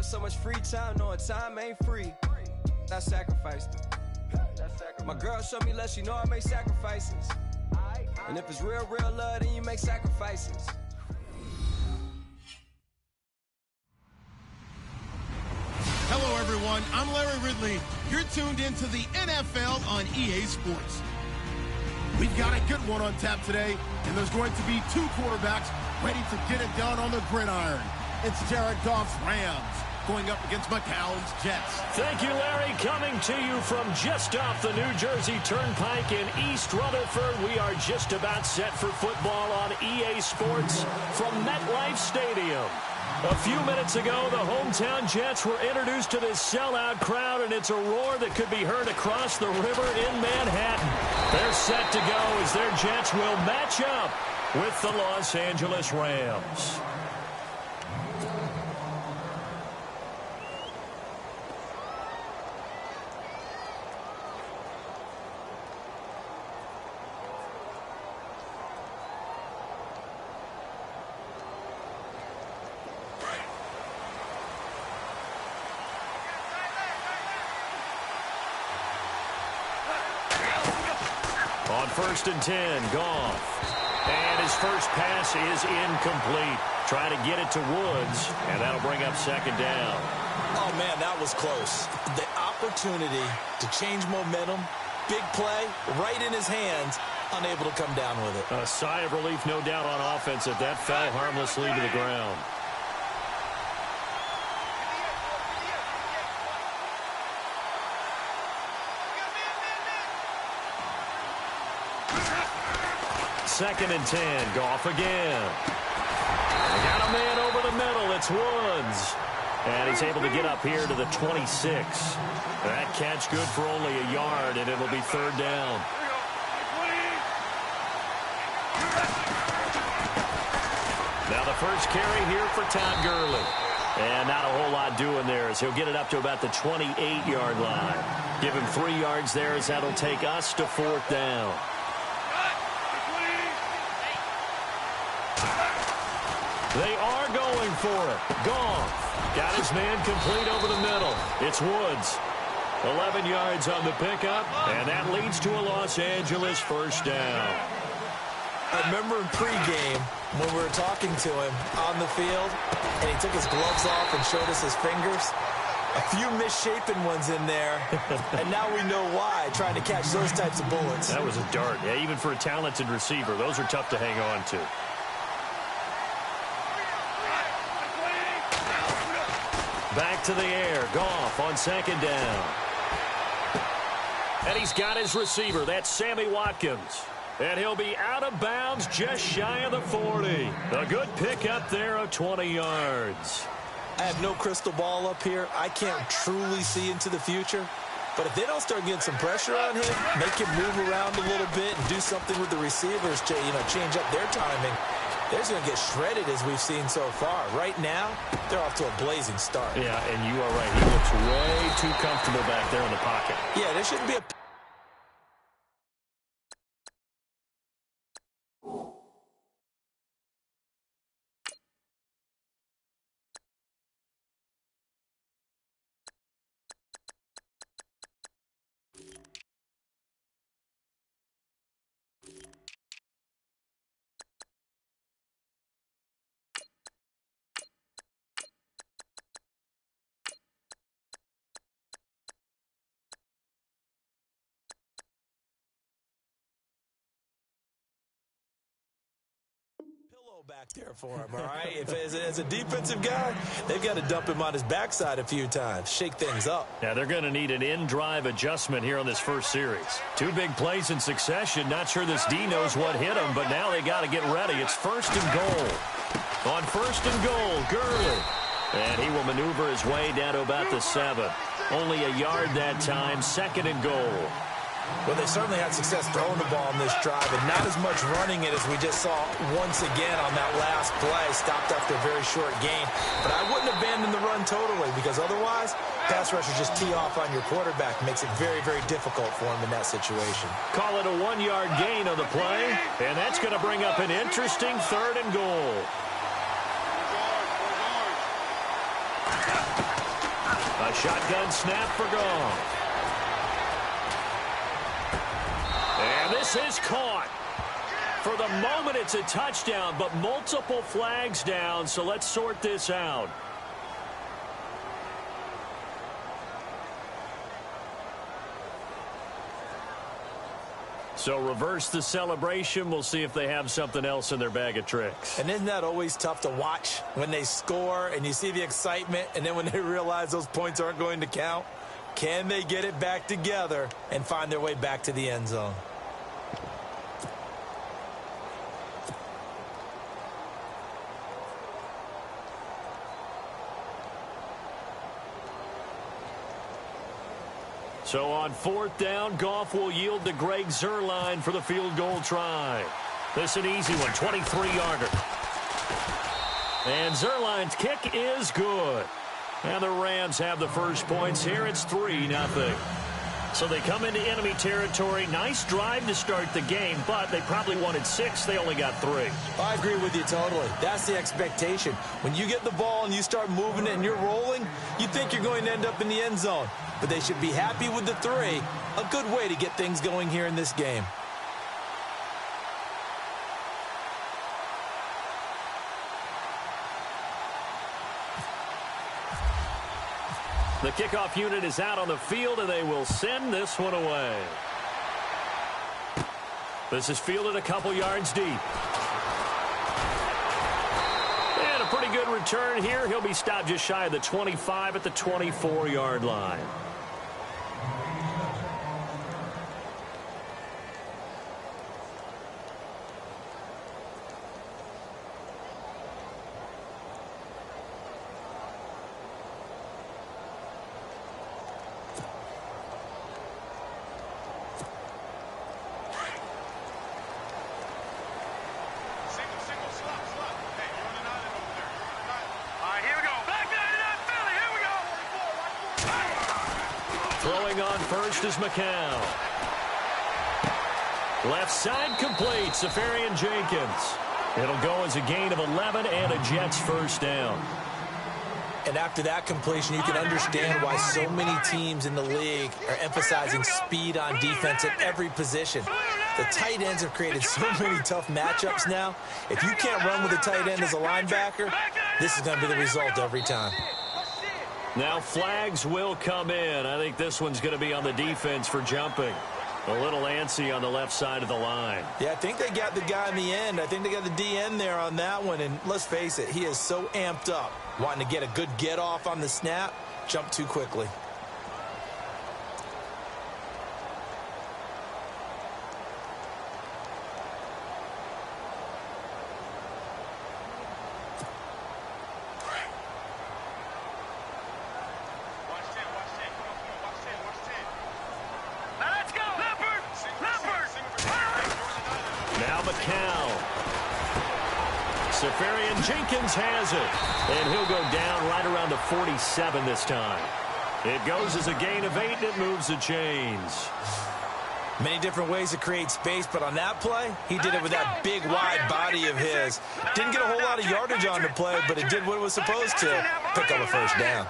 so much free time, knowing time ain't free. I sacrificed it. My girl showed me love, she know I make sacrifices. And if it's real, real love, then you make sacrifices. Hello, everyone. I'm Larry Ridley. You're tuned into the NFL on EA Sports. We've got a good one on tap today, and there's going to be two quarterbacks ready to get it done on the gridiron. It's Jared Goff's Rams going up against McCown's Jets. Thank you, Larry. Coming to you from just off the New Jersey Turnpike in East Rutherford, we are just about set for football on EA Sports from MetLife Stadium. A few minutes ago, the hometown Jets were introduced to this sellout crowd, and it's a roar that could be heard across the river in Manhattan. They're set to go as their Jets will match up with the Los Angeles Rams. On 1st and 10, Goff. And his first pass is incomplete. Trying to get it to Woods, and that'll bring up 2nd down. Oh, man, that was close. The opportunity to change momentum, big play, right in his hands, unable to come down with it. A sigh of relief, no doubt, on offense that that fell harmlessly to the ground. Second and 10, Goff again. They got a man over the middle. It's Woods. And he's able to get up here to the 26. That catch good for only a yard, and it'll be 3rd down. Now the first carry here for Todd Gurley. And not a whole lot doing there as he'll get it up to about the 28-yard line. Give him 3 yards there as that'll take us to 4th down. They are going for it. Goff got his man complete over the middle. It's Woods. 11 yards on the pickup, and that leads to a Los Angeles 1st down. I remember in pregame when we were talking to him on the field, and he took his gloves off and showed us his fingers. A few misshapen ones in there, and now we know why, trying to catch those types of bullets. That was a dart. Yeah, even for a talented receiver, those are tough to hang on to. Back to the air. Goff on 2nd down. And he's got his receiver. That's Sammy Watkins. And he'll be out of bounds just shy of the 40. A good pickup there of 20 yards. I have no crystal ball up here. I can't truly see into the future. But if they don't start getting some pressure on him, make him move around a little bit and do something with the receivers to, change up their timing, they're going to get shredded as we've seen so far. Right now, they're off to a blazing start. Yeah, and you are right. He looks way too comfortable back there in the pocket. Yeah, there shouldn't be a... back there for him, all right? If as a defensive guy, they've got to dump him on his backside a few times, shake things up. Yeah, they're going to need an in-drive adjustment here on this first series. 2 big plays in succession. Not sure this D knows what hit him, but now they got to get ready. It's 1st and goal. On 1st and goal, Gurley. And he will maneuver his way down to about the 7. Only a yard that time, 2nd and goal. Well, they certainly had success throwing the ball in this drive, and not as much running it as we just saw once again on that last play. Stopped after a very short gain. But I wouldn't abandon the run totally, because otherwise, pass rushers just tee off on your quarterback. Makes it very, very difficult for him in that situation. Call it a 1-yard gain on the play, and that's going to bring up an interesting 3rd and goal. A shotgun snap for Goff. And this is caught. For the moment, it's a touchdown, but multiple flags down, so let's sort this out. So reverse the celebration. We'll see if they have something else in their bag of tricks. And isn't that always tough to watch when they score and you see the excitement, and then when they realize those points aren't going to count? Can they get it back together and find their way back to the end zone? So on fourth down, Goff will yield to Greg Zuerlein for the field goal try. This is an easy one, 23-yarder. And Zuerlein's kick is good. And the Rams have the first points here. It's 3-0. So they come into enemy territory. Nice drive to start the game, but they probably wanted 6. They only got 3. I agree with you totally. That's the expectation. When you get the ball and you start moving it and you're rolling, you think you're going to end up in the end zone. But they should be happy with the 3. A good way to get things going here in this game. The kickoff unit is out on the field, and they will send this one away. This is fielded a couple yards deep. And a pretty good return here. He'll be stopped just shy of the 25 at the 24-yard line. Throwing on first is McCown. Left side complete, Safarian Jenkins. It'll go as a gain of 11 and a Jets first down. And after that completion, you can understand why so many teams in the league are emphasizing speed on defense at every position. The tight ends have created so many tough matchups now. If you can't run with a tight end as a linebacker, this is going to be the result every time. Now flags will come in. I think this one's going to be on the defense for jumping. A little antsy on the left side of the line. Yeah, I think they got the guy in the end. I think they got the DN there on that one. And let's face it, he is so amped up, wanting to get a good get off on the snap, jump too quickly. Safarian Jenkins has it, and he'll go down right around the 47 this time. It goes as a gain of 8, and it moves the chains. Many different ways to create space, but on that play, he did it with that big, wide body of his. Didn't get a whole lot of yardage on the play, but it did what it was supposed to, pick up a first down.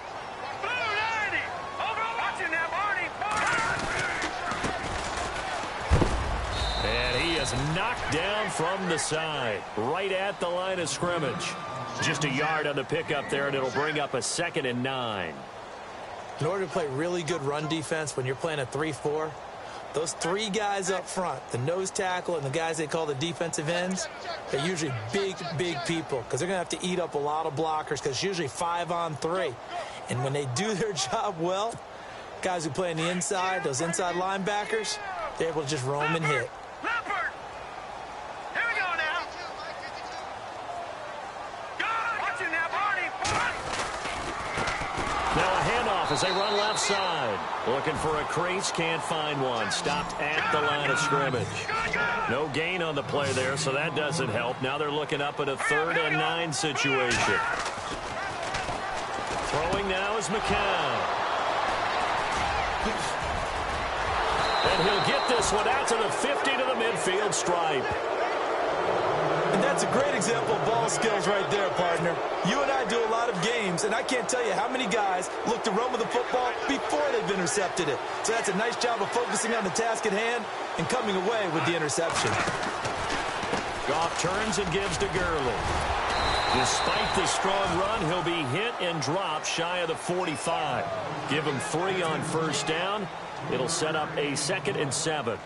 Knocked down from the side, right at the line of scrimmage. Just a yard on the pickup there, and it'll bring up a 2nd and 9. In order to play really good run defense when you're playing a 3-4, those 3 guys up front, the nose tackle and the guys they call the defensive ends, they're usually big, big people because they're going to have to eat up a lot of blockers because it's usually 5-on-3. And when they do their job well, guys who play on the inside, those inside linebackers, they're able to just roam and hit. As they run left side. Looking for a crease, can't find one. Stopped at the line of scrimmage. No gain on the play there, so that doesn't help. Now they're looking up at a 3rd and 9 situation. Throwing now is McCown. And he'll get this one out to the 50 to the midfield stripe. And that's That's a great example of ball skills right there, partner. You and I do a lot of games, and I can't tell you how many guys look to run with the football before they've intercepted it. So that's a nice job of focusing on the task at hand and coming away with the interception. Goff turns and gives to Gurley. Despite the strong run, he'll be hit and dropped shy of the 45. Give him 3 on first down. It'll set up a 2nd and 7.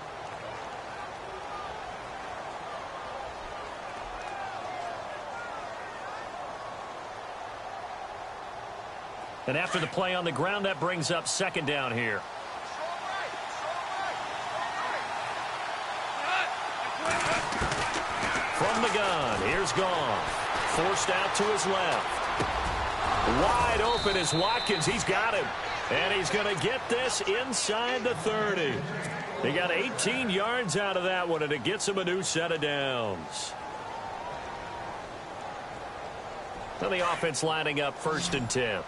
And after the play on the ground, that brings up 2nd down here. From the gun, here's Goff. Forced out to his left. Wide open is Watkins. He's got him. And he's going to get this inside the 30. He got 18 yards out of that one, and it gets him a new set of downs. So the offense lining up 1st and 10.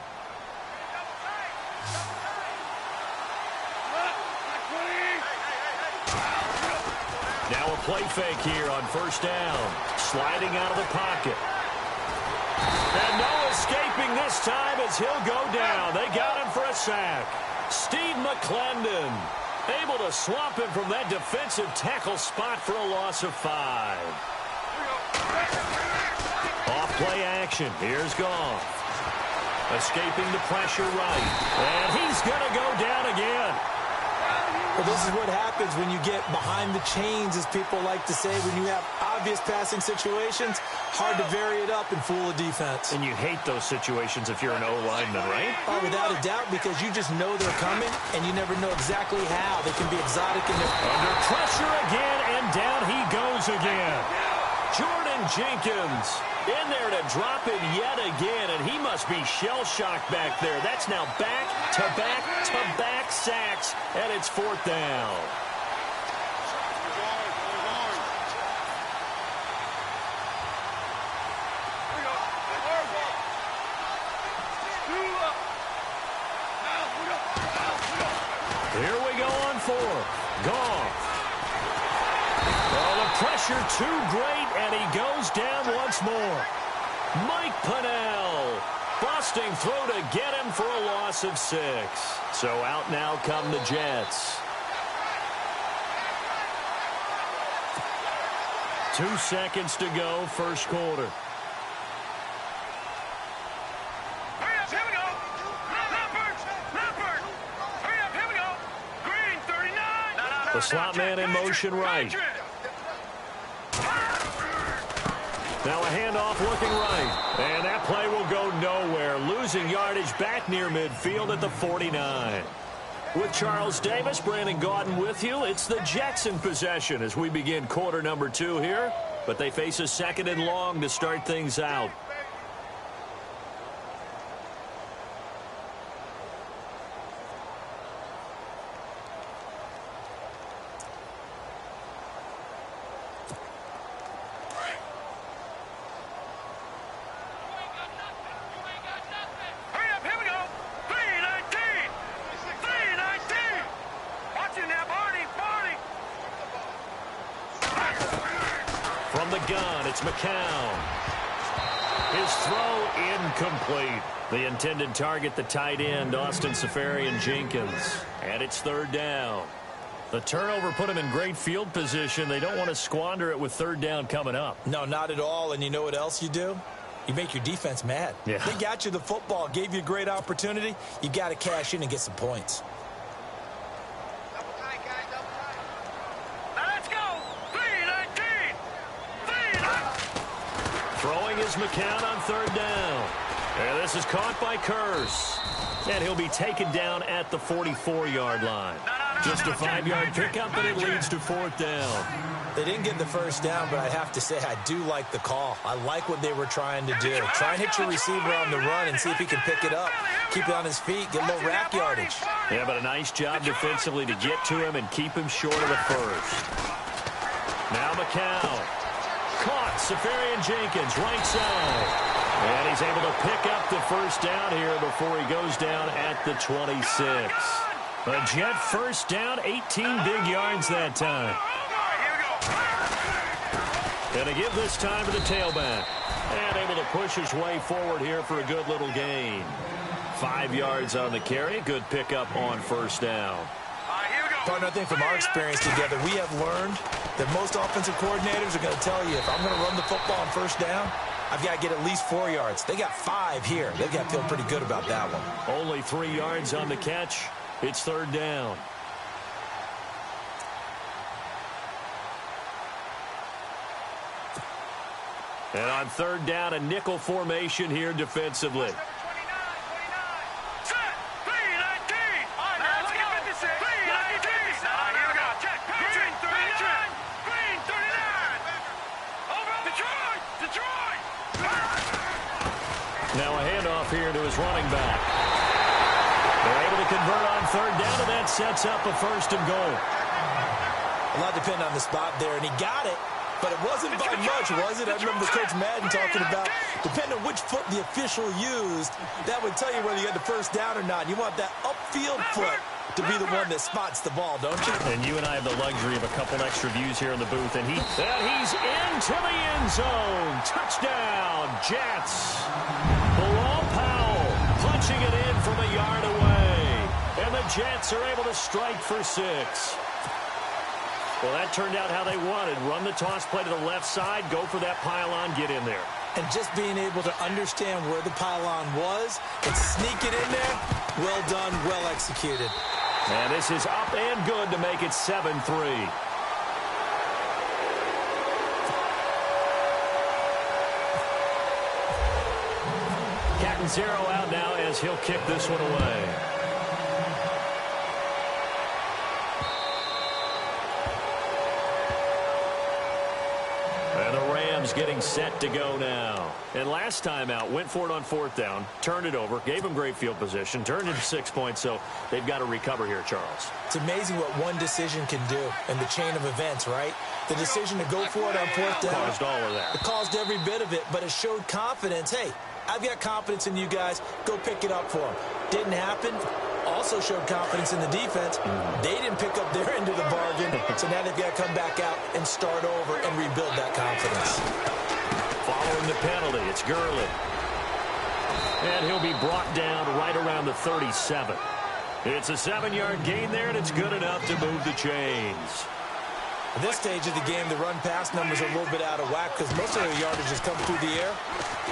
Now a play fake here on first down. Sliding out of the pocket. And no escaping this time as he'll go down. They got him for a sack. Steve McClendon able to swamp him from that defensive tackle spot for a loss of 5. Off play action. Here's Goff. Escaping the pressure right. And he's going to go down again. Well, this is what happens when you get behind the chains, as people like to say, when you have obvious passing situations. Hard to vary it up and fool a defense. And you hate those situations if you're an O-lineman, right? Oh, without a doubt, because you just know they're coming, and you never know exactly how. They can be exotic in their... Under pressure again, and down he goes again. Jordan Jenkins in there to drop him yet again, and he must be shell-shocked back there. That's now back-to-back-to-back sacks, and it's 4th down. Here we go on 4th. Goff. Oh, the pressure too great, and he goes down once more. Mike Pennell busting through to get him for a loss of 6. So out now come the Jets. 2 seconds to go, first quarter. The slot man in motion right. Now a handoff looking right. And that play will go nowhere. Losing yardage back near midfield at the 49. With Charles Davis, Brandon Gaudin with you. It's the Jets in possession as we begin quarter number 2 here. But they face a 2nd and long to start things out. From the gun, it's McCown. His throw incomplete. The intended target, the tight end, Austin Seferian-Jenkins. And it's 3rd down. The turnover put him in great field position. They don't want to squander it with 3rd down coming up. No, not at all. And you know what else you do? You make your defense mad. Yeah. They got you the football, gave you a great opportunity. You got to cash in and get some points. Throwing is McCown on 3rd down. And this is caught by Curse. And he'll be taken down at the 44-yard line. Just a 5-yard pickup, and it leads to 4th down. They didn't get the first down, but I have to say I do like the call. I like what they were trying to do. Try and hit your receiver on the run and see if he can pick it up. Keep it on his feet, get a little rack yardage. Yeah, but a nice job defensively to get to him and keep him short of the first. Now McCown. Caught, Seferian-Jenkins, right side. And he's able to pick up the first down here before he goes down at the 26. A Jet first down, 18 big yards that time. And to give this time to the tailback. And able to push his way forward here for a good little gain. 5 yards on the carry. Good pickup on first down. Partner, I think from our experience together, we have learned that most offensive coordinators are going to tell you, if I'm going to run the football on first down, I've got to get at least 4 yards. They got 5 here. They've got to feel pretty good about that one. Only 3 yards on the catch. It's third down. And on third down, a nickel formation here defensively. Now a handoff here to his running back. They're able to convert on third down, and that sets up a first and goal. A lot depending on the spot there, and he got it, but it wasn't by much, was it? I remember Coach Madden talking about, depending on which foot the official used, that would tell you whether you had the first down or not. You want that upfield foot to be the one that spots the ball, don't you? And you and I have the luxury of a couple extra views here in the booth, and he's into the end zone. Touchdown, Jets. Bilal Powell punching it in from a yard away. And the Jets are able to strike for 6. Well, that turned out how they wanted. Run the toss play to the left side, go for that pylon, get in there. And just being able to understand where the pylon was and sneak it in there, well done, well executed. And this is up and good to make it 7-3. Captain Zero out now as he'll kick this one away. And the Rams getting set to go now. And last time out, went for it on fourth down, turned it over, gave them great field position, turned into 6 points, so they've got to recover here, Charles. It's amazing what one decision can do in the chain of events, right? The decision to go for it on fourth down. Caused all of that. It caused every bit of it, but it showed confidence. Hey, I've got confidence in you guys. Go pick it up for them. Didn't happen. Also showed confidence in the defense. They didn't pick up their end of the bargain, so now they've got to come back out and start over and rebuild that confidence. Following the penalty, it's Gurley. And he'll be brought down right around the 37. It's a 7-yard gain there, and it's good enough to move the chains. At this stage of the game, the run-pass numbers are a little bit out of whack because most of their yardage has come through the air.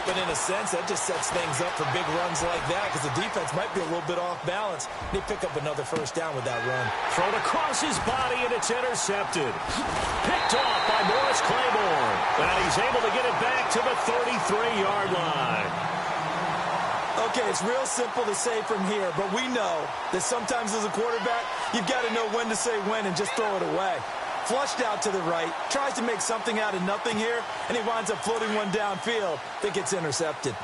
But in a sense, that just sets things up for big runs like that because the defense might be a little bit off balance. They pick up another first down with that run. Thrown across his body, and it's intercepted. Picked off by Morris Claiborne. And he's able to get it back to the 33-yard line. Okay, it's real simple to say from here, but we know that sometimes as a quarterback, you've got to know when to say when and just throw it away. Flushed out to the right, tries to make something out of nothing here, and he winds up floating one downfield that gets intercepted.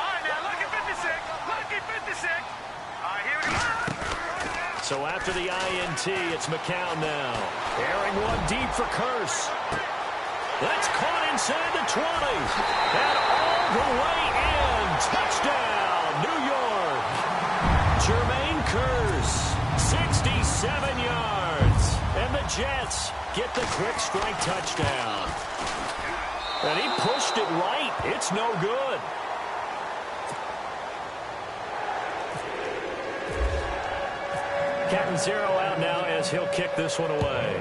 All right, now, lucky 56. Lucky 56. All right, here we go. So after the INT, it's McCown now. Airing one deep for Curse. That's caught inside the 20. And all the way in. Touchdown, New York. Jermaine Curse, 67 yards. And the Jets get the quick strike touchdown. And he pushed it right. It's no good. Captain Zero out now as he'll kick this one away.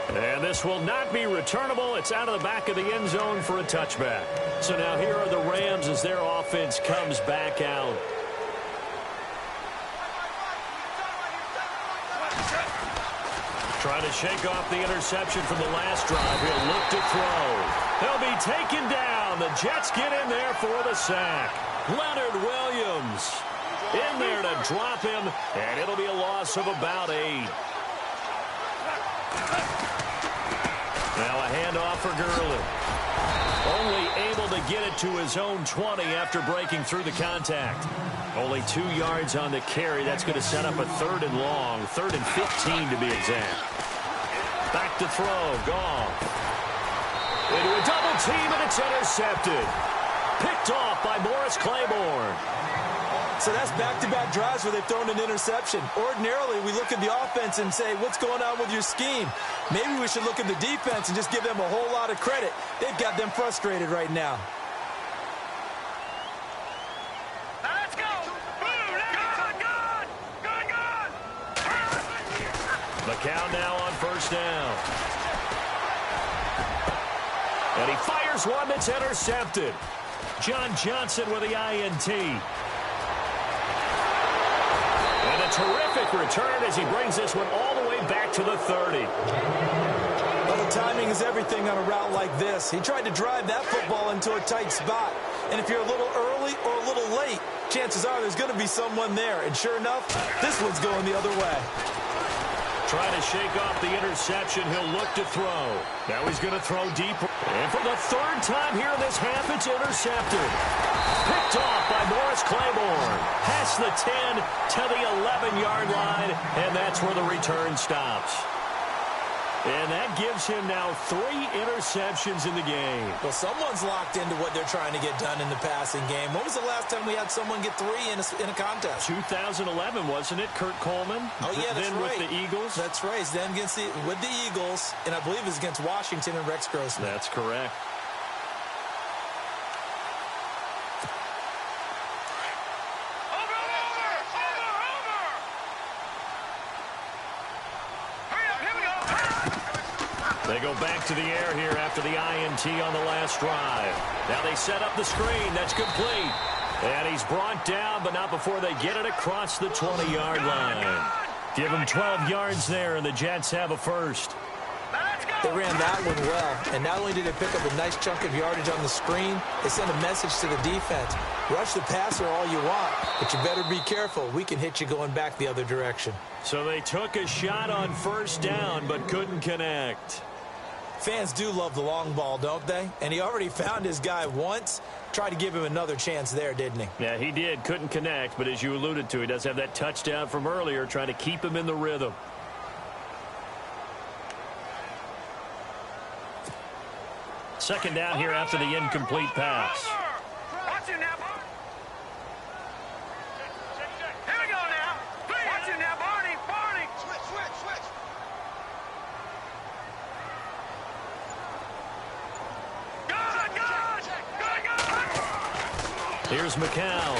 And this will not be returnable. It's out of the back of the end zone for a touchback. So now here are the Rams as their offense comes back out. Trying to shake off the interception from the last drive. He'll look to throw. He'll be taken down. The Jets get in there for the sack. Leonard Williams in there to drop him, and it'll be a loss of about 8. Now a handoff for Gurley. Only able to get it to his own 20 after breaking through the contact. Only 2 yards on the carry. That's going to set up a 3rd and long. 3rd and 15 to be exact. Back to throw. Goff. Into a double team, and it's intercepted. Picked off by Morris Claiborne. So that's back-to-back drives where they've thrown an interception. Ordinarily, we look at the offense and say, what's going on with your scheme? Maybe we should look at the defense and just give them a whole lot of credit. They've got them frustrated right now. Let's go. McCown now on first down. And he fires one that's intercepted. John Johnson with the INT. And a terrific return as he brings this one all the way back to the 30. Well, the timing is everything on a route like this. He tried to drive that football into a tight spot. And if you're a little early or a little late, chances are there's going to be someone there. And sure enough, this one's going the other way. Trying to shake off the interception. He'll look to throw. Now he's going to throw deep. And for the third time here in this half, it's intercepted. Picked off by Morris Claiborne. Past the 10 to the 11-yard line, and that's where the return stops. And that gives him now 3 interceptions in the game. Well, someone's locked into what they're trying to get done in the passing game. When was the last time we had someone get 3 in a contest? 2011, wasn't it, Kurt Coleman? Oh, yeah, that's then right. with the Eagles? That's right. Then with the Eagles, and I believe it was against Washington and Rex Grossman. That's correct. They go back to the air here after the INT on the last drive. Now they set up the screen. That's complete. And he's brought down, but not before they get it across the 20-yard line. Give him 12 yards there, and the Jets have a first. They ran that one well, and not only did they pick up a nice chunk of yardage on the screen, they sent a message to the defense. Rush the passer all you want, but you better be careful. We can hit you going back the other direction. So they took a shot on first down, but couldn't connect. Fans do love the long ball, don't they? And he already found his guy once. Tried to give him another chance there, didn't he? Yeah, he did. Couldn't connect, but as you alluded to, he does have that touchdown from earlier, trying to keep him in the rhythm. Second down here after the incomplete pass. Watch it now. Here we go now. Watch it now, Barney. Switch. Good. Here's McCown.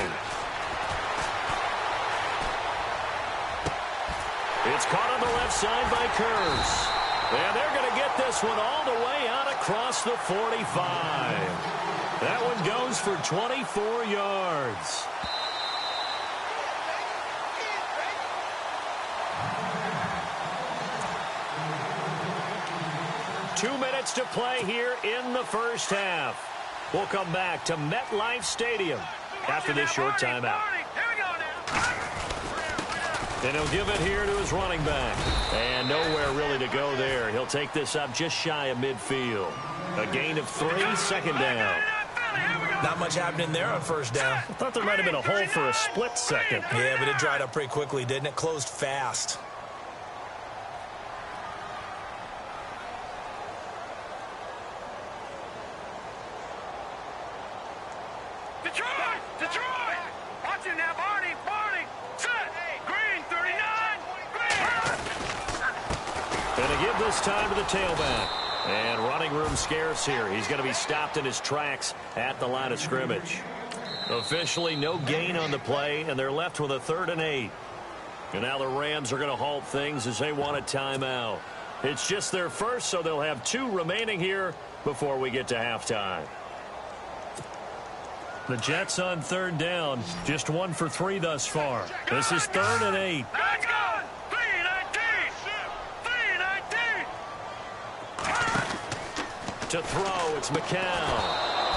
It's caught on the left side by Kurz. And they're going to get this one all the way out across the 45. That one goes for 24 yards. Two minutes to play here in the first half. We'll come back to MetLife Stadium after this short timeout. And he'll give it here to his running back. And nowhere really to go there. He'll take this up just shy of midfield. A gain of 3, second down. Not much happening there on first down. I thought there might have been a hole for a split second. Yeah, but it dried up pretty quickly, didn't it? Closed fast. Detroit! Watch it now, Barney! Set! Green, 39! Gonna give this time to the tailback. And running room scarce here. He's going to be stopped in his tracks at the line of scrimmage. Officially no gain on the play, and they're left with a 3rd and 8. And now the Rams are going to halt things as they want a timeout. It's just their first, so they'll have 2 remaining here before we get to halftime. The Jets on 3rd down, just 1 for 3 thus far. This is 3rd and 8. Let's go! 3-19! To throw, it's McCown.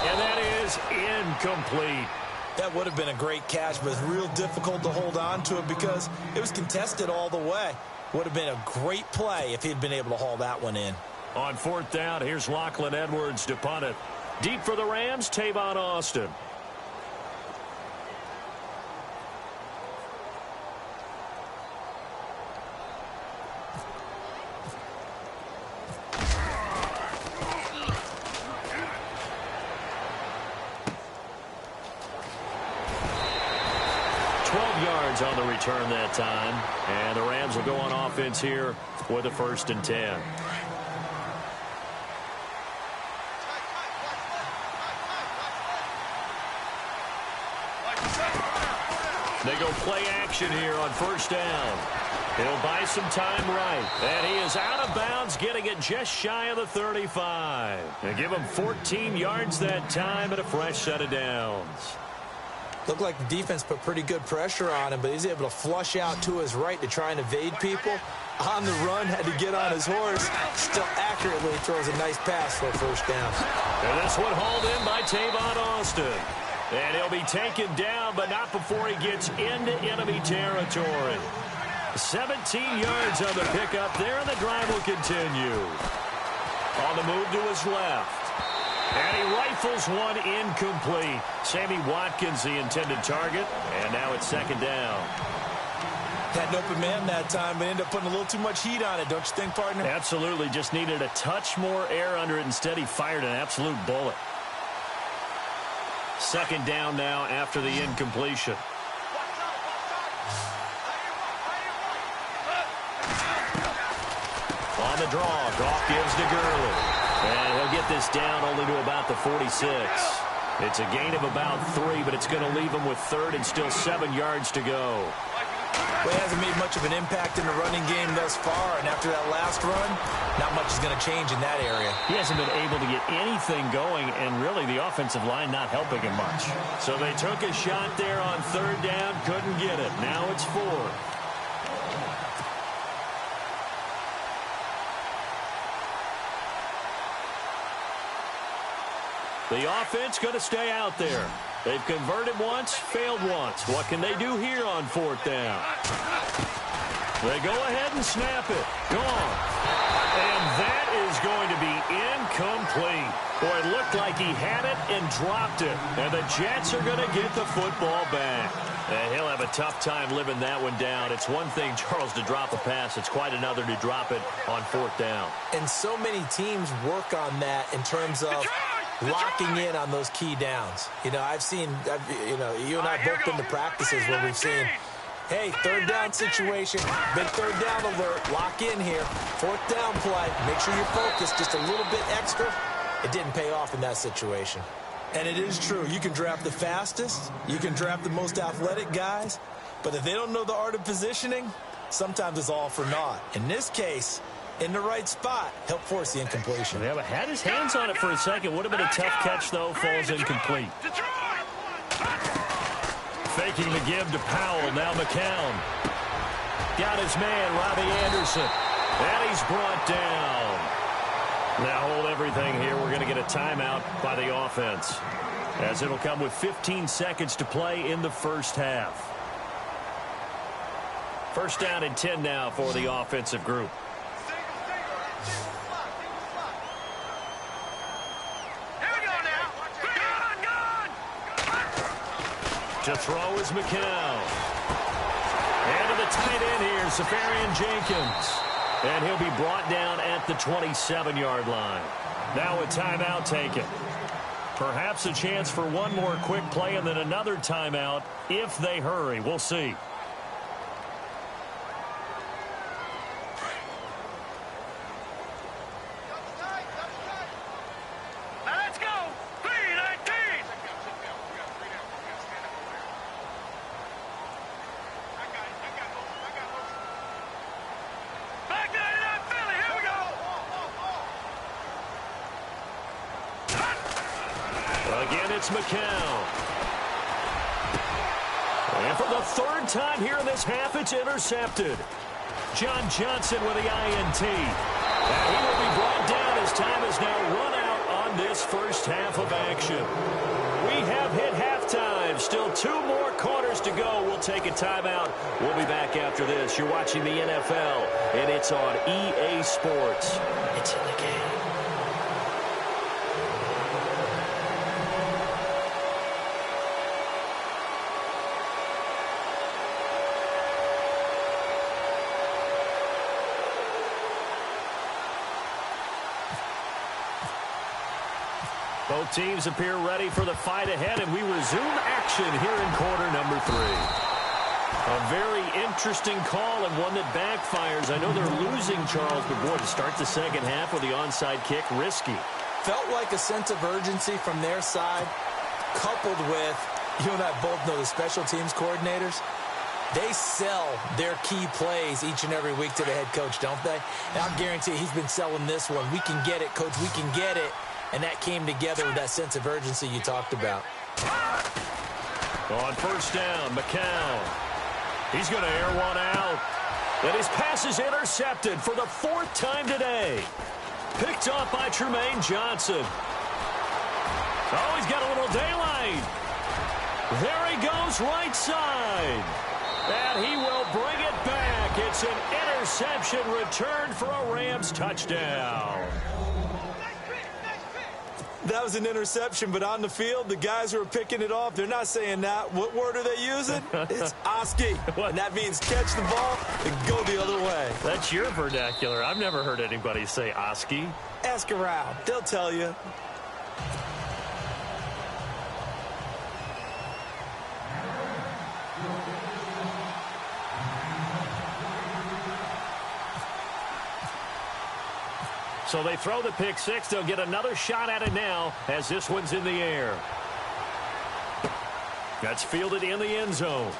And that is incomplete. That would have been a great catch, but it's real difficult to hold on to it because it was contested all the way. Would have been a great play if he'd been able to haul that one in. On 4th down, here's Lachlan Edwards to punt it. Deep for the Rams, Tavon Austin. 12 yards on the return that time. And the Rams will go on offense here with a 1st and 10. They go play action here on 1st down. He'll buy some time right. And he is out of bounds, getting it just shy of the 35. They give him 14 yards that time and a fresh set of downs. Looked like the defense put pretty good pressure on him, but he's able to flush out to his right to try and evade people. On the run, had to get on his horse. Still accurately throws a nice pass for a 1st down. And this one hauled in by Tavon Austin. And he'll be taken down, but not before he gets into enemy territory. 17 yards on the pickup there, and the drive will continue. On the move to his left. And he rifles one incomplete. Sammy Watkins, the intended target, and now it's 2nd down. Had an open man that time, but ended up putting a little too much heat on it, don't you think, partner? Absolutely. Just needed a touch more air under it. Instead, he fired an absolute bullet. 2nd down now after the incompletion. On the draw, Goff gives to Gurley. And he'll get this down only to about the 46. It's a gain of about 3, but it's going to leave him with 3rd and still 7 yards to go. Well, he hasn't made much of an impact in the running game thus far, and after that last run, not much is going to change in that area. He hasn't been able to get anything going, and really the offensive line not helping him much. So they took a shot there on 3rd down, couldn't get it. Now it's 4th. The offense going to stay out there. They've converted once, failed once. What can they do here on 4th down? They go ahead and snap it. Gone. And that is going to be incomplete. Boy, it looked like he had it and dropped it. And the Jets are going to get the football back. And he'll have a tough time living that one down. It's one thing, Charles, to drop a pass. It's quite another to drop it on 4th down. And so many teams work on that in terms of locking in on those key downs. You know, you and I both been to practices where we've seen, hey, 3rd down situation, big 3rd down alert, lock in here, 4th down play, make sure you're focused just a little bit extra. It didn't pay off in that situation. And it is true, you can draft the fastest, you can draft the most athletic guys, but if they don't know the art of positioning, sometimes it's all for naught. In this case, in the right spot, help force the incompletion. Yeah, but had his hands on it for a second. Would have been a tough catch, though. Falls incomplete. Faking the give to Powell. Now McCown. Got his man, Robbie Anderson. And he's brought down. Now hold everything here. We're going to get a timeout by the offense, as it'll come with 15 seconds to play in the 1st half. 1st down and 10 now for the offensive group. To throw is McCown. And to the tight end here, Safarian Jenkins. And he'll be brought down at the 27-yard line. Now a timeout taken. Perhaps a chance for one more quick play and then another timeout if they hurry. We'll see. It's McCown. And for the 3rd time here in this half, it's intercepted. John Johnson with the INT. And he will be brought down as time has now run out on this 1st half of action. We have hit halftime. Still 2 more quarters to go. We'll take a timeout. We'll be back after this. You're watching the NFL, and it's on EA Sports. It's in the game. Both teams appear ready for the fight ahead, and we resume action here in quarter number 3. A very interesting call and one that backfires. I know they're losing, Charles, but boy, to start the second half with the onside kick, risky. Felt like a sense of urgency from their side, coupled with, you and I both know the special teams coordinators, they sell their key plays each and every week to the head coach, don't they? And I'll guarantee he's been selling this one. We can get it, coach, we can get it. And that came together with that sense of urgency you talked about. On first down, McCown. He's going to air one out. And his pass is intercepted for the fourth time today. Picked off by Tremaine Johnson. Oh, he's got a little daylight. There he goes, right side. And he will bring it back. It's an interception returned for a Rams touchdown. That was an interception, but on the field, the guys who are picking it off, they're not saying that. What word are they using? It's Oski. And that means catch the ball and go the other way. That's your vernacular. I've never heard anybody say Oski. Ask around. They'll tell you. So they throw the pick six. They'll get another shot at it now as this one's in the air. That's fielded in the end zone.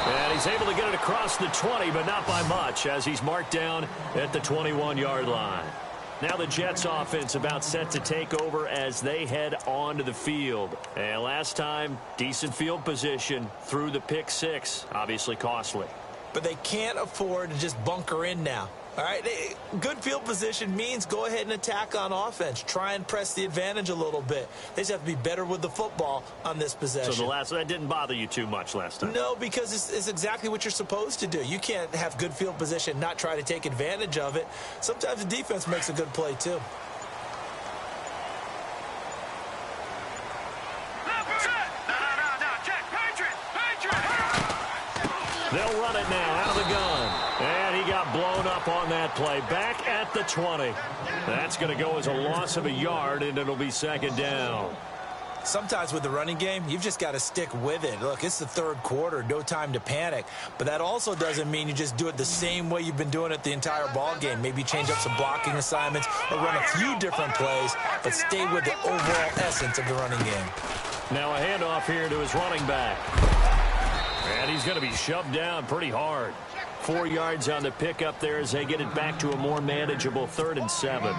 And he's able to get it across the 20, but not by much as he's marked down at the 21-yard line. Now the Jets offense about set to take over as they head onto the field. And last time, decent field position through the pick six, obviously costly. But they can't afford to just bunker in now. All right, good field position means go ahead and attack on offense. Try and press the advantage a little bit. They just have to be better with the football on this possession. So that didn't bother you too much last time? No, because it's exactly what you're supposed to do. You can't have good field position and not try to take advantage of it. Sometimes the defense makes a good play, too. They'll run it now out of the gun. And he got blown up on that play. Back at the 20. That's going to go as a loss of a yard, and it'll be second down. Sometimes with the running game, you've just got to stick with it. Look, it's the third quarter, no time to panic. But that also doesn't mean you just do it the same way you've been doing it the entire ball game. Maybe change up some blocking assignments or run a few different plays, but stay with the overall essence of the running game. Now a handoff here to his running back. And he's going to be shoved down pretty hard. 4 yards on the pickup there as they get it back to a more manageable 3rd and 7.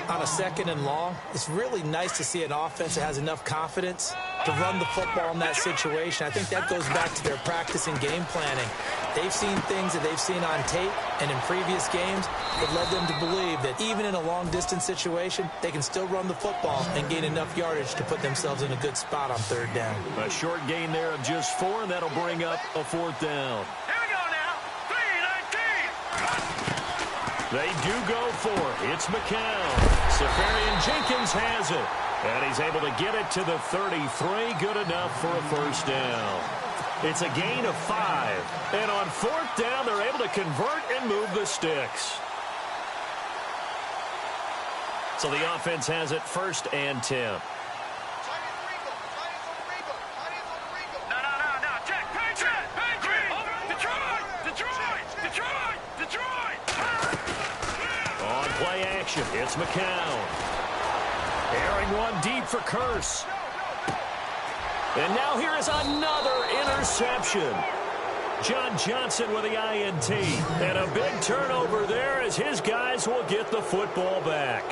On a 2nd and long, it's really nice to see an offense that has enough confidence to run the football in that situation. I think that goes back to their practice and game planning. They've seen things that they've seen on tape and in previous games that led them to believe that even in a long-distance situation, they can still run the football and gain enough yardage to put themselves in a good spot on 3rd down. A short gain there of just 4, and that'll bring up a 4th down. They do go for it. It's McCown. Safarian Jenkins has it. And he's able to get it to the 33. Good enough for a 1st down. It's a gain of 5. And on 4th down, they're able to convert and move the sticks. So the offense has it 1st and 10. Play action. It's McCown. Airing one deep for Curse. And now here is another interception. John Johnson with the INT. And a big turnover there as his guys will get the football back.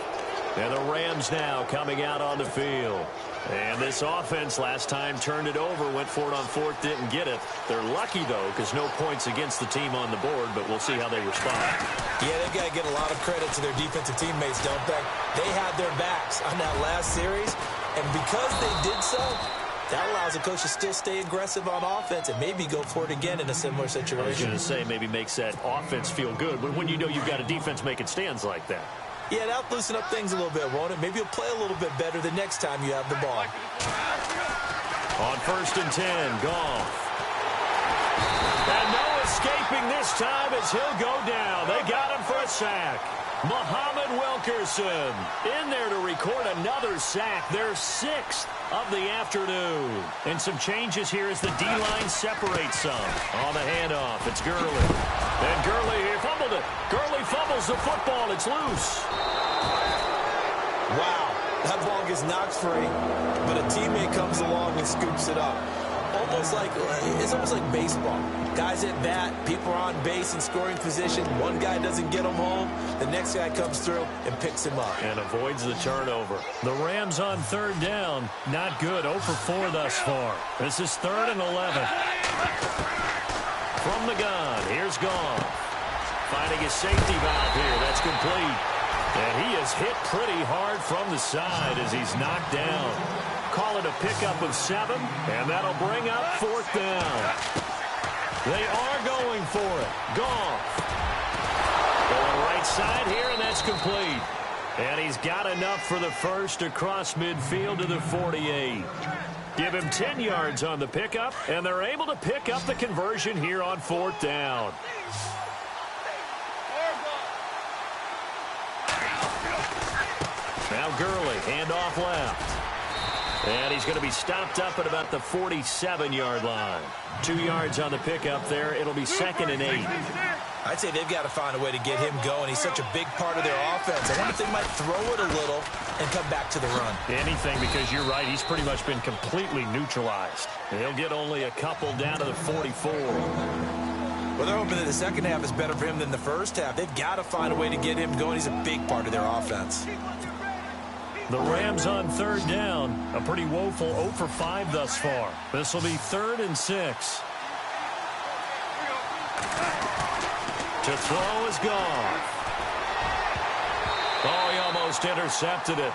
And the Rams now coming out on the field. And this offense last time turned it over, went for it on 4th, didn't get it. They're lucky, though, because no points against the team on the board, but we'll see how they respond. Yeah, they've got to get a lot of credit to their defensive teammates, don't they? They had their backs on that last series, and because they did so, that allows the coach to still stay aggressive on offense and maybe go for it again in a similar situation. I was going to say maybe makes that offense feel good, but when you know you've got a defense making stands like that. Yeah, that'll loosen up things a little bit, won't it? Maybe you'll play a little bit better the next time you have the ball. On 1st and 10, Goff. And no escaping this time as he'll go down. They got him for a sack. Muhammad Wilkerson in there to record another sack, their 6th of the afternoon. And some changes here as the D-line separates some. On the handoff, it's Gurley. And Gurley, he fumbled it. Gurley fumbles the football. It's loose. Wow, that ball gets knocked free, but a teammate comes along and scoops it up. It's almost like baseball. Guys at bat, people are on base in scoring position. One guy doesn't get him home. The next guy comes through and picks him up. And avoids the turnover. The Rams on 3rd down. Not good. 0 for 4 thus far. This is 3rd and 11. From the gun, here's Goff. Finding his safety valve here. That's complete. And he is hit pretty hard from the side as he's knocked down. Call it a pickup of 7, and that'll bring up 4th down. They are going for it. Goff. Going right side here, and that's complete. And he's got enough for the first across midfield to the 48. Give him 10 yards on the pickup, and they're able to pick up the conversion here on 4th down. Now Gurley, handoff left. And he's going to be stopped up at about the 47-yard line. 2 yards on the pickup there. It'll be 2nd and 8. I'd say they've got to find a way to get him going. He's such a big part of their offense. I wonder if they might throw it a little and come back to the run. Anything, because you're right. He's pretty much been completely neutralized. And he'll get only a couple down to the 44. Well, they're hoping that the second half is better for him than the first half. They've got to find a way to get him going. He's a big part of their offense. The Rams on 3rd down. A pretty woeful 0 for 5 thus far. This will be 3rd and 6. To throw is Goff. Oh, he almost intercepted it.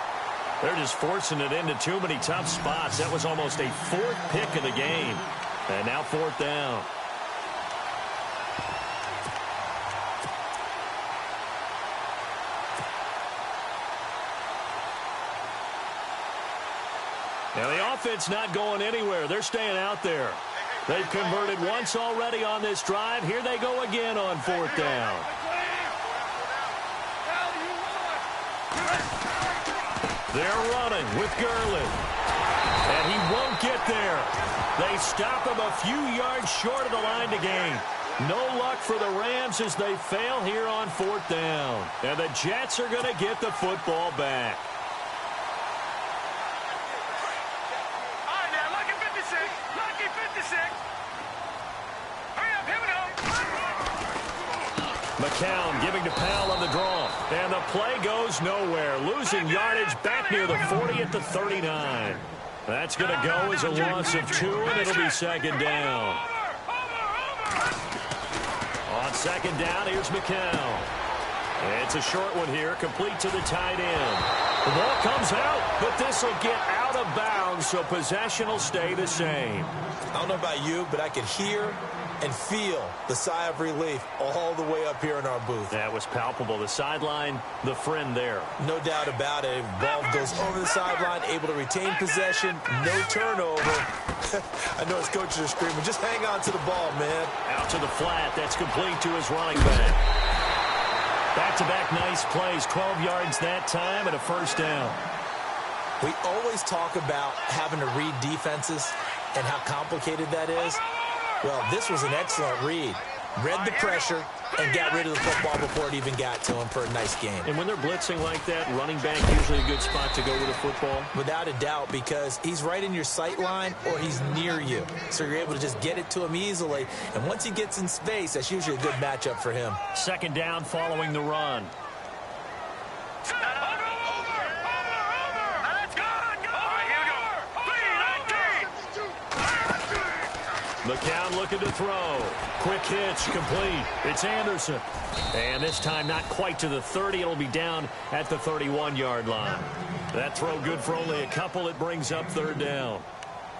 They're just forcing it into too many tough spots. That was almost a 4th pick of the game. And now 4th down. Now the offense not going anywhere. They're staying out there. They've converted once already on this drive. Here they go again on 4th down. They're running with Gurley. And he won't get there. They stop him a few yards short of the line to gain. No luck for the Rams as they fail here on 4th down. And the Jets are going to get the football back. McCown giving to Powell on the draw. And the play goes nowhere. Losing yardage back near the 40 at the 39. That's going to go as a loss of 2, and it'll be 2nd down. On 2nd down, here's McCown. It's a short one here, complete to the tight end. The ball comes out, but this will get out of bounds, so possession will stay the same. I don't know about you, but I could hear and feel the sigh of relief all the way up here in our booth. That was palpable. The sideline, the friend there. No doubt about it. Ball goes over the sideline, able to retain possession, no turnover. I know his coaches are screaming, just hang on to the ball, man. Out to the flat. That's complete to his running back. Back-to-back nice plays. 12 yards that time and a 1st down. We always talk about having to read defenses and how complicated that is. Well, this was an excellent read. Read the pressure and got rid of the football before it even got to him for a nice game. And when they're blitzing like that, running back usually a good spot to go with the football? Without a doubt, because he's right in your sight line or he's near you. So you're able to just get it to him easily. And once he gets in space, that's usually a good matchup for him. 2nd down following the run. McCown looking to throw. Quick hitch, complete. It's Anderson. And this time not quite to the 30. It'll be down at the 31-yard line. That throw good for only a couple. It brings up 3rd down.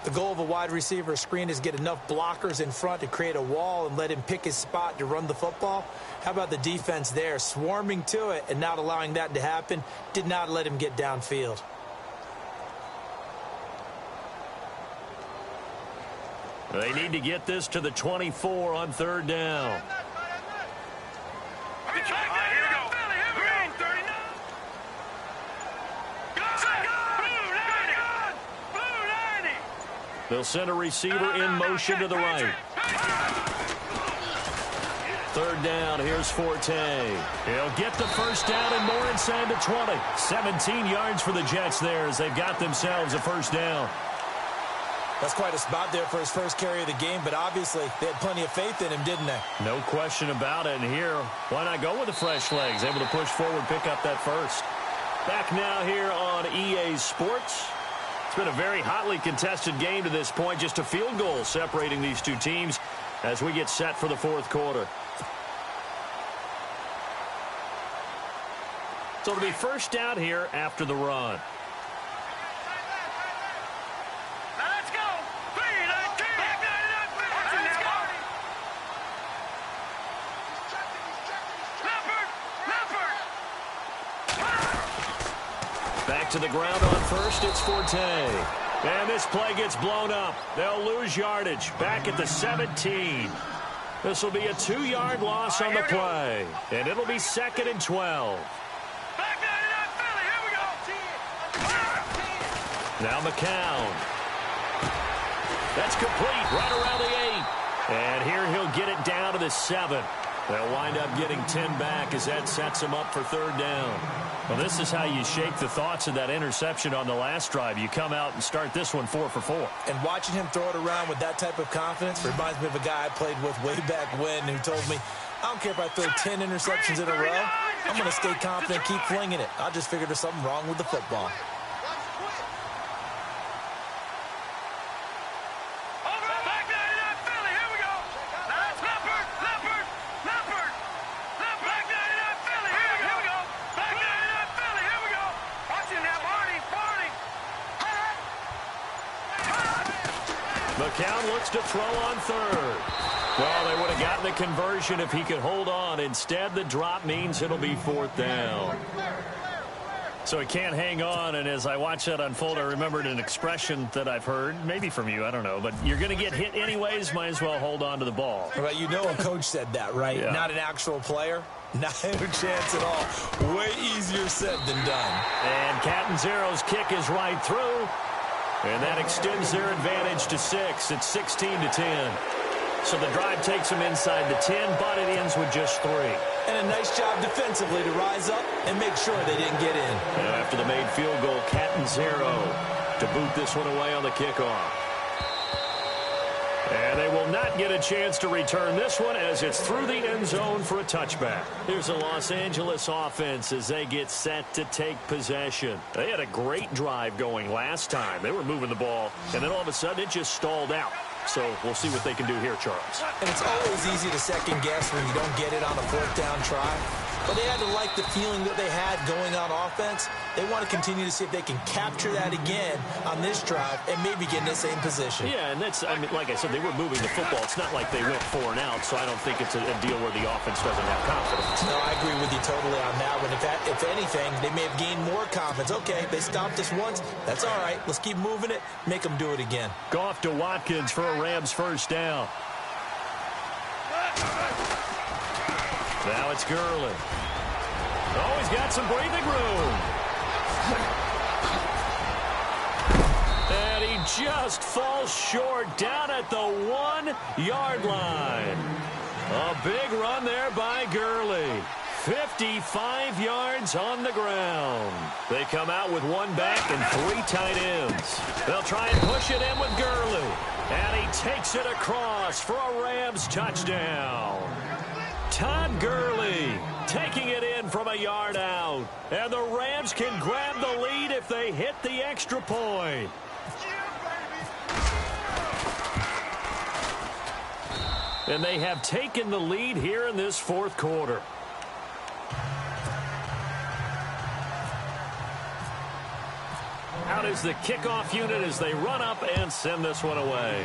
The goal of a wide receiver screen is get enough blockers in front to create a wall and let him pick his spot to run the football. How about the defense there, swarming to it and not allowing that to happen? Did not let him get downfield. They need to get this to the 24 on third down. They'll send a receiver in motion to the right. Third down, here's Forte. He'll get the first down and more inside the 20. 17 yards for the Jets there as they've got themselves a first down. That's quite a spot there for his first carry of the game, but obviously they had plenty of faith in him, didn't they? No question about it. And here, why not go with the fresh legs? Able to push forward, pick up that first. Back now here on EA Sports. It's been a very hotly contested game to this point. Just a field goal separating these two teams as we get set for the fourth quarter. So it'll be first down here after the run. Let's go. 3-19. Back to the ground on first, it's Forte. And this play gets blown up. They'll lose yardage. Back at the 17. This will be a 2-yard loss on the play. And it'll be 2nd and 12. Now McCown. That's complete right around the 8. And here he'll get it down to the 7. They'll wind up getting 10 back as that sets them up for third down. Well, this is how you shake the thoughts of that interception on the last drive. You come out and start this one 4 for 4. And watching him throw it around with that type of confidence reminds me of a guy I played with way back when who told me, I don't care if I throw 10 interceptions in a row. I'm going to stay confident, keep flinging it. I just figured there's something wrong with the football. McCown looks to throw on third. Well, they would have gotten the conversion if he could hold on. Instead, the drop means it'll be fourth down. So he can't hang on, and as I watch that unfold, I remembered an expression that I've heard, maybe from you, I don't know, but you're going to get hit anyways, might as well hold on to the ball. Right, you know a coach said that, right? Yeah. Not an actual player. Not a chance at all. Way easier said than done. And Catanzaro's kick is right through. And that extends their advantage to 6. It's 16-10. So the drive takes them inside the 10, but it ends with just 3. And a nice job defensively to rise up and make sure they didn't get in. Now after the made field goal, Catanzaro to boot this one away on the kickoff. And they will not get a chance to return this one as it's through the end zone for a touchback. Here's the Los Angeles offense as they get set to take possession. They had a great drive going last time. They were moving the ball, and then all of a sudden it just stalled out. So we'll see what they can do here, Charles. And it's always easy to second guess when you don't get it on a fourth down try. But they had to like the feeling that they had going on offense. They want to continue to see if they can capture that again on this drive and maybe get in the same position. Yeah, and that's, I mean, like I said, they were moving the football. It's not like they went 4 and out, so I don't think it's a deal where the offense doesn't have confidence. No, I agree with you totally on that one. If anything, they may have gained more confidence. Okay, they stopped us once. That's all right. Let's keep moving it. Make them do it again. Goff to Watkins for a Rams first down. Now it's Gurley. Oh, he's got some breathing room. And he just falls short down at the 1-yard line. A big run there by Gurley. 55 yards on the ground. They come out with 1 back and 3 tight ends. They'll try and push it in with Gurley. And he takes it across for a Rams touchdown. Todd Gurley taking it in from a yard out. And the Rams can grab the lead if they hit the extra point. And they have taken the lead here in this fourth quarter. Out is the kickoff unit as they run up and send this one away.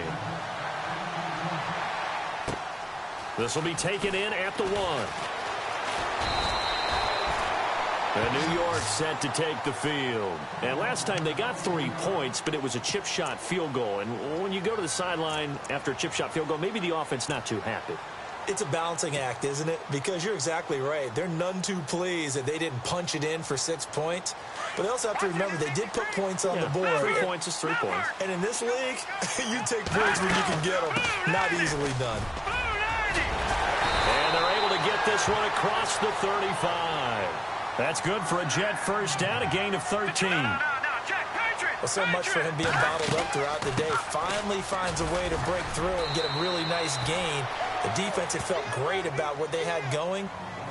This will be taken in at the 1. And New York set to take the field. And last time they got 3 points, but it was a chip shot field goal. And when you go to the sideline after a chip shot field goal, maybe the offense not too happy. It's a balancing act, isn't it? Because you're exactly right. They're none too pleased that they didn't punch it in for 6 points. But they also have to remember they did put points on the board. 3 points is 3 points. And in this league, you take points when you can get them. Not easily done. And they're able to get this one across the 35. That's good for a Jet first down, a gain of 13. Well, so much for him being bottled up throughout the day. Finally finds a way to break through and get a really nice gain. The defense had felt great about what they had going.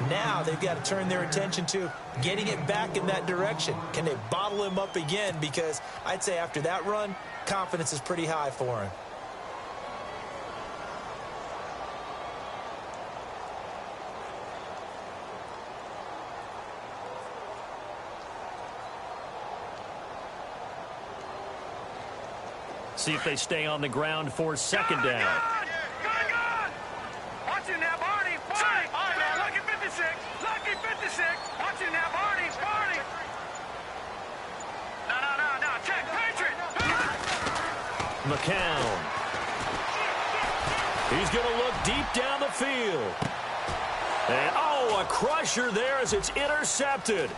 Now they've got to turn their attention to getting it back in that direction. Can they bottle him up again? Because I'd say after that run, confidence is pretty high for him. See if they stay on the ground for second down. Watch it now, Barney. Barney. All right, now, lucky 56. Lucky 56. Watch it now, Barney. Barney. No. Check. Patriot. McCown. He's going to look deep down the field. And, a crusher there as it's intercepted.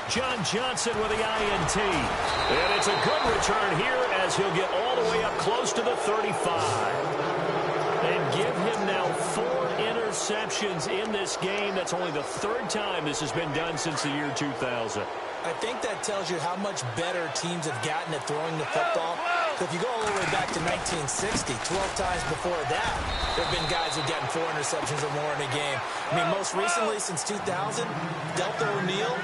John Johnson with the INT. And it's a good return here as he'll get all the way up close to the 35. And give him now 4 interceptions in this game. That's only the 3rd time this has been done since the year 2000. I think that tells you how much better teams have gotten at throwing the football. If you go all the way back to 1960, 12 times before that, there have been guys who've gotten 4 interceptions or more in a game. I mean, most recently, since 2000, Delta O'Neal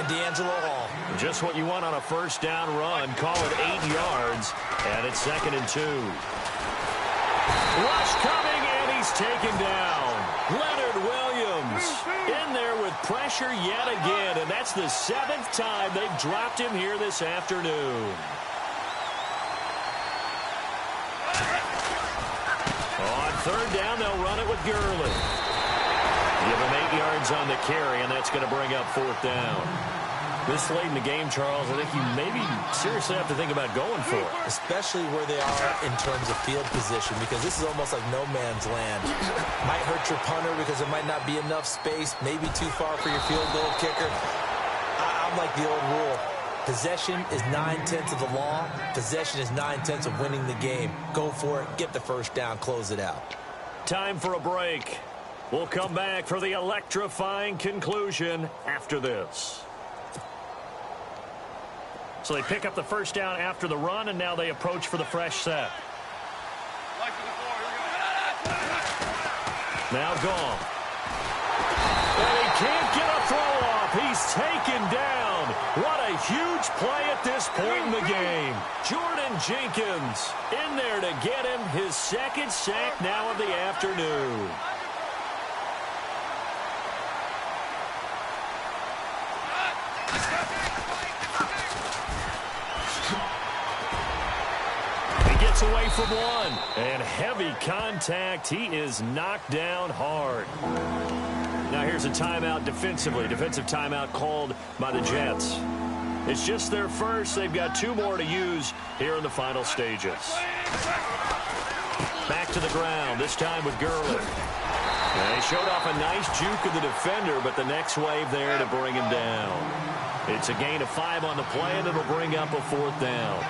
and D'Angelo Hall. Just what you want on a first down run. Call it 8 yards, and it's 2nd and 2. Rush coming, and he's taken down. Leonard Williams in there with pressure yet again, and that's the 7th time they've dropped him here this afternoon. On 3rd down, they'll run it with Gurley. Give him 8 yards on the carry, and that's going to bring up 4th down. This late in the game, Charles, I think you maybe seriously have to think about going for it. Especially where they are in terms of field position, because this is almost like no man's land. Might hurt your punter because there might not be enough space, maybe too far for your field goal kicker. I'm like the old rule. Possession is 9/10 of the law. Possession is 9/10 of winning the game. Go for it. Get the first down. Close it out. Time for a break. We'll come back for the electrifying conclusion after this. So they pick up the first down after the run, and now they approach for the fresh set. Now gone. And he can't get a throw off. He's taken down. What a huge play at this point in the game. Jordan Jenkins in there to get him his 2nd sack now of the afternoon. Away from one, and heavy contact. He is knocked down hard. Now here's a timeout defensively. Defensive timeout called by the Jets. It's just their first. They've got 2 more to use here in the final stages. Back to the ground, this time with Gurley. And he showed off a nice juke of the defender, but the next wave there to bring him down. It's a gain of 5 on the play, and it'll bring up a 4th down.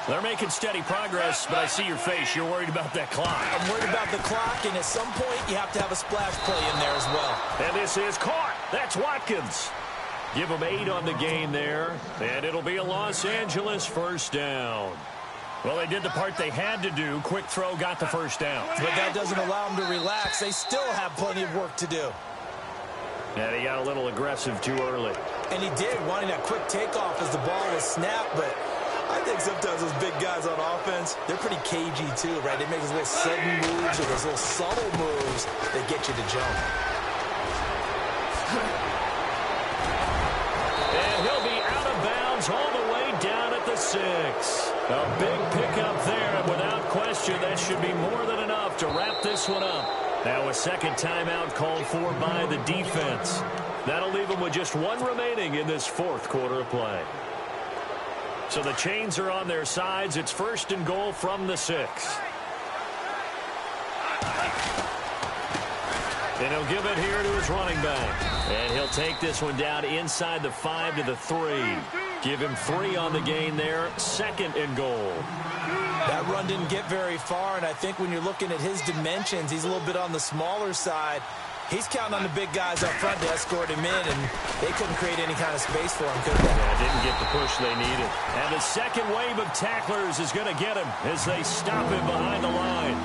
They're making steady progress, but I see your face. You're worried about that clock. I'm worried about the clock, and at some point, you have to have a splash play in there as well. And this is caught. That's Watkins. Give them 8 on the gain there, and it'll be a Los Angeles first down. Well, they did the part they had to do. Quick throw, got the first down. But that doesn't allow them to relax. They still have plenty of work to do. And he got a little aggressive too early. And he did, wanting a quick takeoff as the ball was snapped, but I think sometimes those big guys on offense, they're pretty cagey too, right? They make those little sudden moves or those little subtle moves that get you to jump. And he'll be out of bounds all the way down at the 6. A big pickup there, and without question, that should be more than enough to wrap this one up. Now a second timeout called for by the defense. That'll leave them with just one remaining in this fourth quarter of play. So the chains are on their sides. It's 1st and goal from the 6. And he'll give it here to his running back. And he'll take this one down inside the 5 to the 3. Give him 3 on the gain there. 2nd and goal. That run didn't get very far, and I think when you're looking at his dimensions, he's a little bit on the smaller side. He's counting on the big guys up front to escort him in, and they couldn't create any kind of space for him, could they? Yeah, didn't get the push they needed. And the second wave of tacklers is going to get him as they stop him behind the line.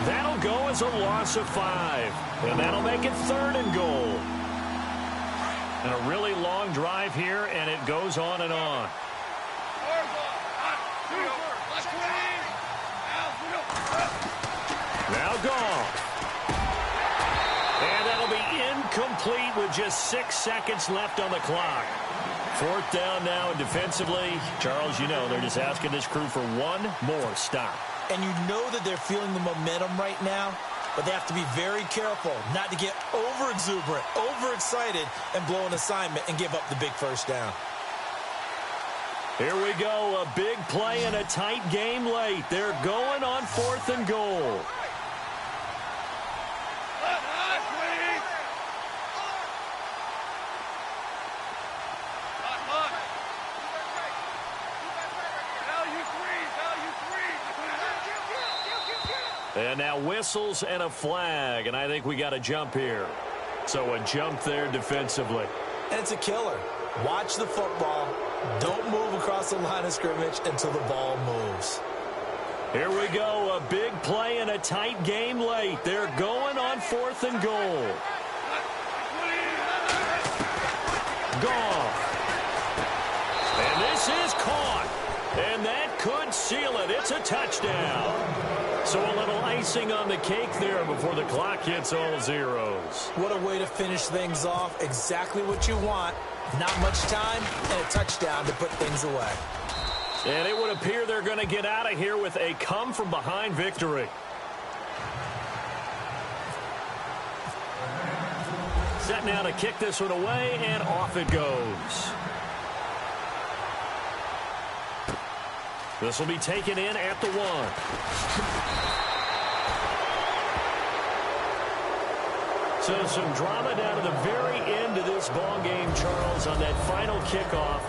That'll go as a loss of 5, and that'll make it 3rd and goal. And a really long drive here, and it goes on and on. Now Goff. And that'll be incomplete with just 6 seconds left on the clock. 4th down now, and defensively, Charles, you know, they're just asking this crew for one more stop. And you know that they're feeling the momentum right now, but they have to be very careful not to get over-exuberant, overexcited, and blow an assignment and give up the big 1st down. Here we go, a big play and a tight game late. They're going on 4th and goal. And now whistles and a flag, and I think we got a jump here. So a jump there defensively. And it's a killer. Watch the football. Don't move across the line of scrimmage until the ball moves. Here we go, a big play and a tight game late. They're going on 4th and goal. Goff. And this is caught. And that could seal it. It's a touchdown. So a little icing on the cake there before the clock hits all zeros. What a way to finish things off. Exactly what you want. Not much time and a touchdown to put things away. And it would appear they're going to get out of here with a come-from-behind victory. Set now to kick this one away, and off it goes. This will be taken in at the 1. So some drama down to the very end of this ball game, Charles, on that final kickoff.